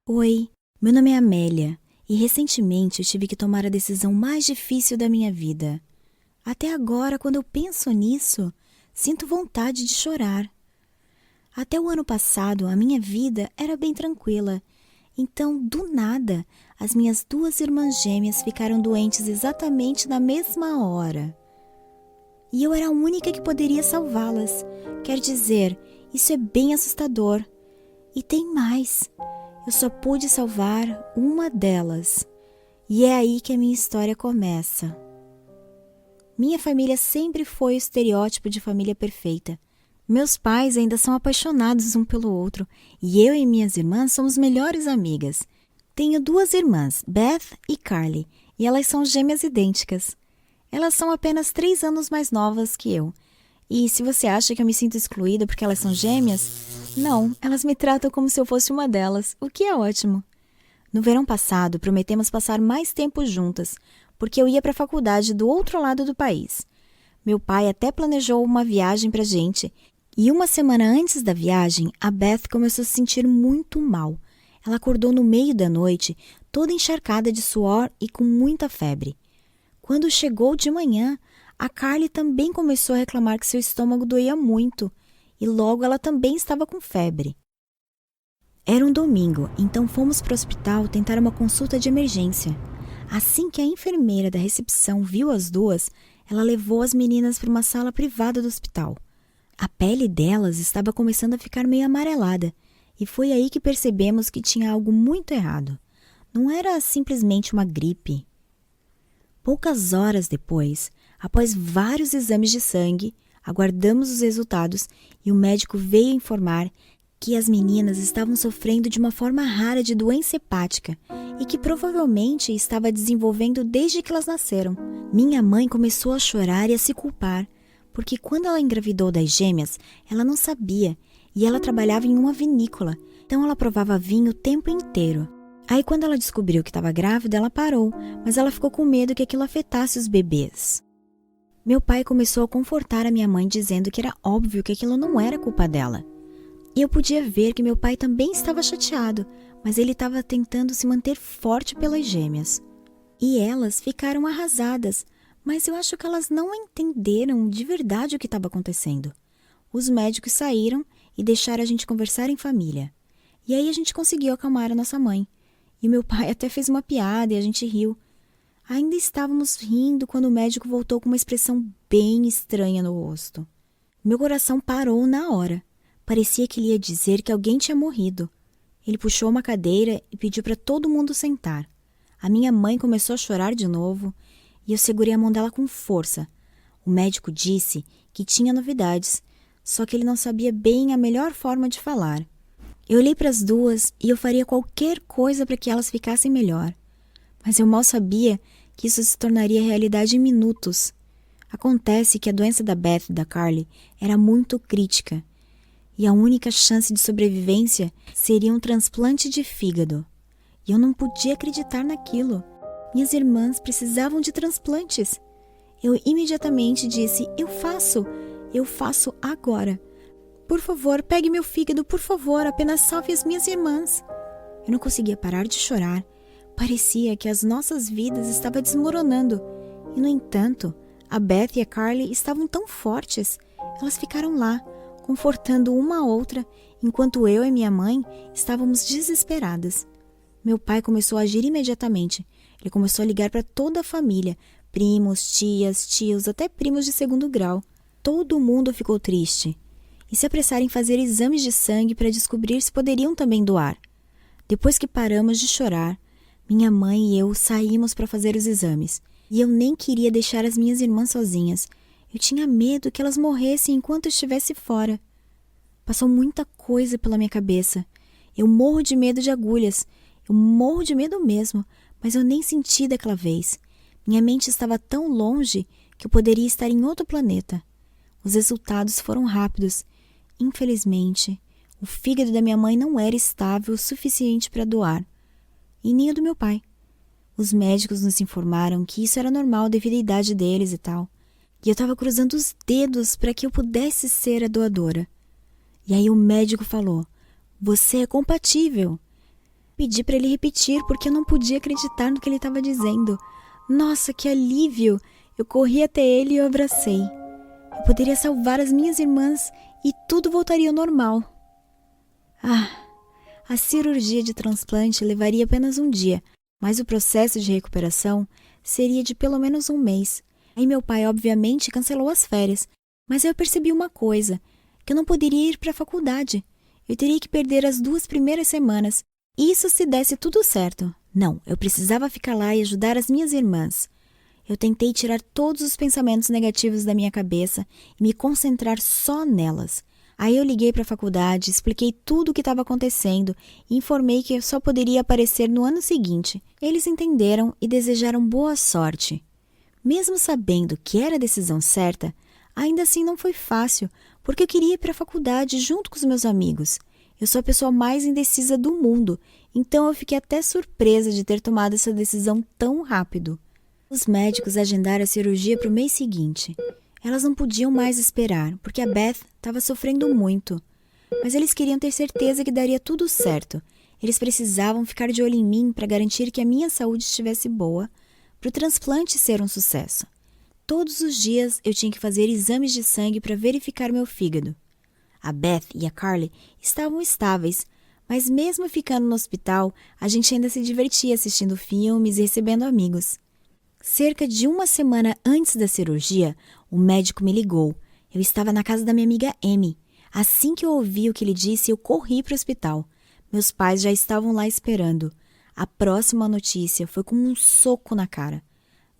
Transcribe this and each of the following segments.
Oi, meu nome é Amélia e recentemente eu tive que tomar a decisão mais difícil da minha vida. Até agora, quando eu penso nisso, sinto vontade de chorar. Até o ano passado, a minha vida era bem tranquila. Então, do nada, as minhas duas irmãs gêmeas ficaram doentes exatamente na mesma hora. E eu era a única que poderia salvá-las. Quer dizer, isso é bem assustador. E tem mais. Eu só pude salvar uma delas. E é aí que a minha história começa. Minha família sempre foi o estereótipo de família perfeita. Meus pais ainda são apaixonados um pelo outro e eu e minhas irmãs somos melhores amigas. Tenho duas irmãs, Beth e Carly, e elas são gêmeas idênticas. Elas são apenas 3 anos mais novas que eu. E se você acha que eu me sinto excluída porque elas são gêmeas, não, elas me tratam como se eu fosse uma delas, o que é ótimo. No verão passado, prometemos passar mais tempo juntas, porque eu ia para a faculdade do outro lado do país. Meu pai até planejou uma viagem pra gente, e uma semana antes da viagem, a Beth começou a se sentir muito mal. Ela acordou no meio da noite, toda encharcada de suor e com muita febre. Quando chegou de manhã, a Carly também começou a reclamar que seu estômago doía muito, e logo ela também estava com febre. Era um domingo, então fomos para o hospital tentar uma consulta de emergência. Assim que a enfermeira da recepção viu as duas, ela levou as meninas para uma sala privada do hospital. A pele delas estava começando a ficar meio amarelada, e foi aí que percebemos que tinha algo muito errado. Não era simplesmente uma gripe. Poucas horas depois, após vários exames de sangue, aguardamos os resultados e o médico veio informar que as meninas estavam sofrendo de uma forma rara de doença hepática e que provavelmente estava desenvolvendo desde que elas nasceram. Minha mãe começou a chorar e a se culpar, porque quando ela engravidou das gêmeas, ela não sabia e ela trabalhava em uma vinícola, então ela provava vinho o tempo inteiro. Aí quando ela descobriu que estava grávida, ela parou, mas ela ficou com medo que aquilo afetasse os bebês. Meu pai começou a confortar a minha mãe dizendo que era óbvio que aquilo não era culpa dela. E eu podia ver que meu pai também estava chateado, mas ele estava tentando se manter forte pelas gêmeas. E elas ficaram arrasadas, mas eu acho que elas não entenderam de verdade o que estava acontecendo. Os médicos saíram e deixaram a gente conversar em família. E aí a gente conseguiu acalmar a nossa mãe. E meu pai até fez uma piada e a gente riu. Ainda estávamos rindo quando o médico voltou com uma expressão bem estranha no rosto. Meu coração parou na hora. Parecia que ele ia dizer que alguém tinha morrido. Ele puxou uma cadeira e pediu para todo mundo sentar. A minha mãe começou a chorar de novo e eu segurei a mão dela com força. O médico disse que tinha novidades, só que ele não sabia bem a melhor forma de falar. Eu olhei para as duas e eu faria qualquer coisa para que elas ficassem melhor. Mas eu mal sabia que isso se tornaria realidade em minutos. Acontece que a doença da Beth e da Carly era muito crítica. E a única chance de sobrevivência seria um transplante de fígado. E eu não podia acreditar naquilo. Minhas irmãs precisavam de transplantes. Eu imediatamente disse, eu faço agora. Por favor, pegue meu fígado, por favor, apenas salve as minhas irmãs. Eu não conseguia parar de chorar. Parecia que as nossas vidas estavam desmoronando. E, no entanto, a Beth e a Carly estavam tão fortes. Elas ficaram lá, confortando uma a outra, enquanto eu e minha mãe estávamos desesperadas. Meu pai começou a agir imediatamente. Ele começou a ligar para toda a família, primos, tias, tios, até primos de 2º grau. Todo mundo ficou triste e se apressaram em fazer exames de sangue para descobrir se poderiam também doar. Depois que paramos de chorar, minha mãe e eu saímos para fazer os exames. E eu nem queria deixar as minhas irmãs sozinhas. Eu tinha medo que elas morressem enquanto eu estivesse fora. Passou muita coisa pela minha cabeça. Eu morro de medo de agulhas. Eu morro de medo mesmo, mas eu nem senti daquela vez. Minha mente estava tão longe que eu poderia estar em outro planeta. Os resultados foram rápidos. Infelizmente, o fígado da minha mãe não era estável o suficiente para doar. E nem o do meu pai. Os médicos nos informaram que isso era normal devido à idade deles e tal. E eu estava cruzando os dedos para que eu pudesse ser a doadora. E aí o médico falou, você é compatível. Pedi para ele repetir porque eu não podia acreditar no que ele estava dizendo. Nossa, que alívio! Eu corri até ele e o abracei. Eu poderia salvar as minhas irmãs e tudo voltaria ao normal. A cirurgia de transplante levaria apenas um dia, mas o processo de recuperação seria de pelo menos um mês. Aí meu pai obviamente cancelou as férias, mas eu percebi uma coisa, que eu não poderia ir para a faculdade. Eu teria que perder as 2 primeiras semanas. Isso se desse tudo certo. Não, eu precisava ficar lá e ajudar as minhas irmãs. Eu tentei tirar todos os pensamentos negativos da minha cabeça e me concentrar só nelas. Aí eu liguei para a faculdade, expliquei tudo o que estava acontecendo e informei que eu só poderia aparecer no ano seguinte. Eles entenderam e desejaram boa sorte. Mesmo sabendo que era a decisão certa, ainda assim não foi fácil, porque eu queria ir para a faculdade junto com os meus amigos. Eu sou a pessoa mais indecisa do mundo, então eu fiquei até surpresa de ter tomado essa decisão tão rápido. Os médicos agendaram a cirurgia para o mês seguinte. Elas não podiam mais esperar, porque a Beth estava sofrendo muito. Mas eles queriam ter certeza que daria tudo certo. Eles precisavam ficar de olho em mim para garantir que a minha saúde estivesse boa, para o transplante ser um sucesso. Todos os dias eu tinha que fazer exames de sangue para verificar meu fígado. A Beth e a Carly estavam estáveis, mas mesmo ficando no hospital, a gente ainda se divertia assistindo filmes e recebendo amigos. Cerca de uma semana antes da cirurgia, o médico me ligou. Eu estava na casa da minha amiga Amy. Assim que eu ouvi o que ele disse, eu corri para o hospital. Meus pais já estavam lá esperando. A próxima notícia foi como um soco na cara.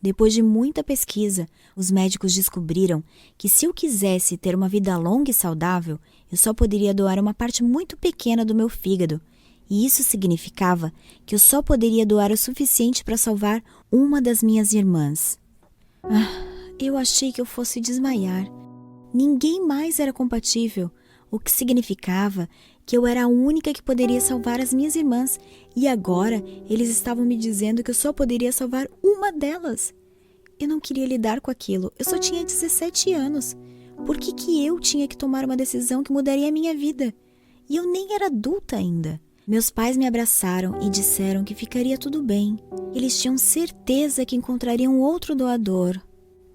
Depois de muita pesquisa, os médicos descobriram que se eu quisesse ter uma vida longa e saudável, eu só poderia doar uma parte muito pequena do meu fígado. E isso significava que eu só poderia doar o suficiente para salvar uma das minhas irmãs. Eu achei que eu fosse desmaiar. Ninguém mais era compatível, o que significava que eu era a única que poderia salvar as minhas irmãs, e agora eles estavam me dizendo que eu só poderia salvar uma delas. Eu não queria lidar com aquilo, eu só tinha 17 anos. Por que eu tinha que tomar uma decisão que mudaria a minha vida? E eu nem era adulta ainda. Meus pais me abraçaram e disseram que ficaria tudo bem. Eles tinham certeza que encontrariam outro doador.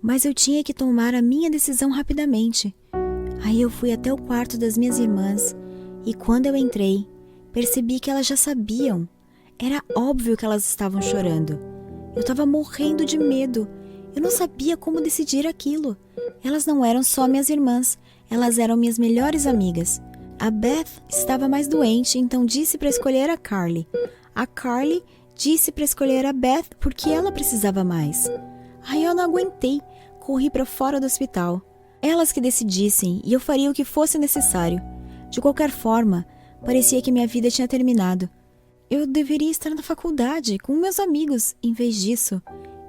Mas eu tinha que tomar a minha decisão rapidamente. Aí eu fui até o quarto das minhas irmãs e quando eu entrei, percebi que elas já sabiam. Era óbvio que elas estavam chorando. Eu estava morrendo de medo. Eu não sabia como decidir aquilo. Elas não eram só minhas irmãs, elas eram minhas melhores amigas. A Beth estava mais doente, então disse para escolher a Carly. A Carly disse para escolher a Beth porque ela precisava mais. Aí eu não aguentei, corri para fora do hospital. Elas que decidissem e eu faria o que fosse necessário. De qualquer forma, parecia que minha vida tinha terminado. Eu deveria estar na faculdade, com meus amigos. Em vez disso,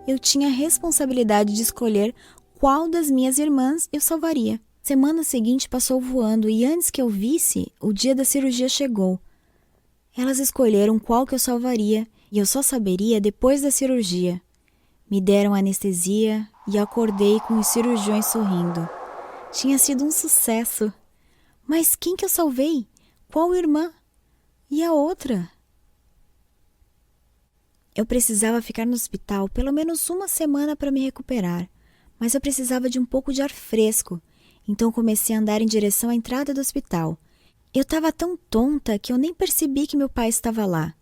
eu tinha a responsabilidade de escolher qual das minhas irmãs eu salvaria. Semana seguinte passou voando e antes que eu visse, o dia da cirurgia chegou. Elas escolheram qual que eu salvaria e eu só saberia depois da cirurgia. Me deram anestesia e acordei com os cirurgiões sorrindo. Tinha sido um sucesso. Mas quem que eu salvei? Qual irmã? E a outra? Eu precisava ficar no hospital pelo menos uma semana para me recuperar, mas eu precisava de um pouco de ar fresco. Então comecei a andar em direção à entrada do hospital. Eu estava tão tonta que eu nem percebi que meu pai estava lá.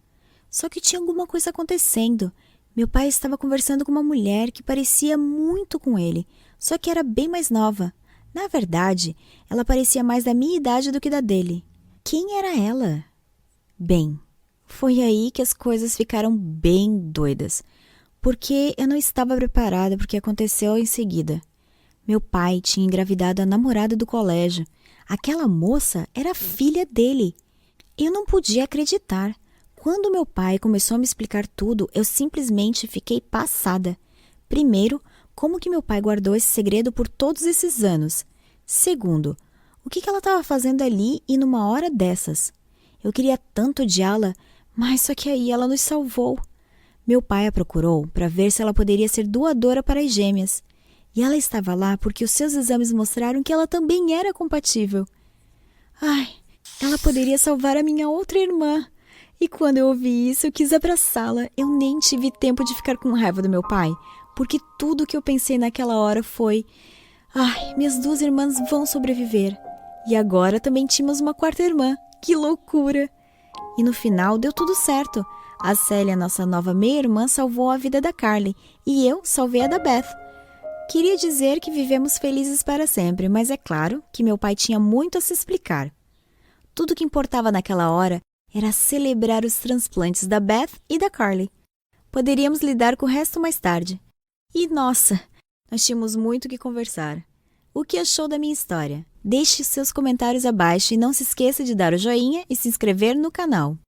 Só que tinha alguma coisa acontecendo. Meu pai estava conversando com uma mulher que parecia muito com ele, só que era bem mais nova. Na verdade, ela parecia mais da minha idade do que da dele. Quem era ela? Bem, foi aí que as coisas ficaram bem doidas, porque eu não estava preparada para o que aconteceu em seguida. Meu pai tinha engravidado a namorada do colégio. Aquela moça era filha dele. Eu não podia acreditar. Quando meu pai começou a me explicar tudo, eu simplesmente fiquei passada. Primeiro, como que meu pai guardou esse segredo por todos esses anos? Segundo, o que ela estava fazendo ali e numa hora dessas? Eu queria tanto odiá-la, mas só que aí ela nos salvou. Meu pai a procurou para ver se ela poderia ser doadora para as gêmeas. E ela estava lá porque os seus exames mostraram que ela também era compatível. Ai, ela poderia salvar a minha outra irmã. E quando eu ouvi isso, eu quis abraçá-la. Eu nem tive tempo de ficar com raiva do meu pai, porque tudo que eu pensei naquela hora foi: ai, minhas duas irmãs vão sobreviver. E agora também tínhamos uma quarta irmã. Que loucura! E no final deu tudo certo. A Célia, nossa nova meia-irmã, salvou a vida da Carly e eu salvei a da Beth. Queria dizer que vivemos felizes para sempre, mas é claro que meu pai tinha muito a se explicar. Tudo que importava naquela hora era celebrar os transplantes da Beth e da Carly. Poderíamos lidar com o resto mais tarde. E nossa, nós tínhamos muito o que conversar. O que achou da minha história? Deixe seus comentários abaixo e não se esqueça de dar o joinha e se inscrever no canal.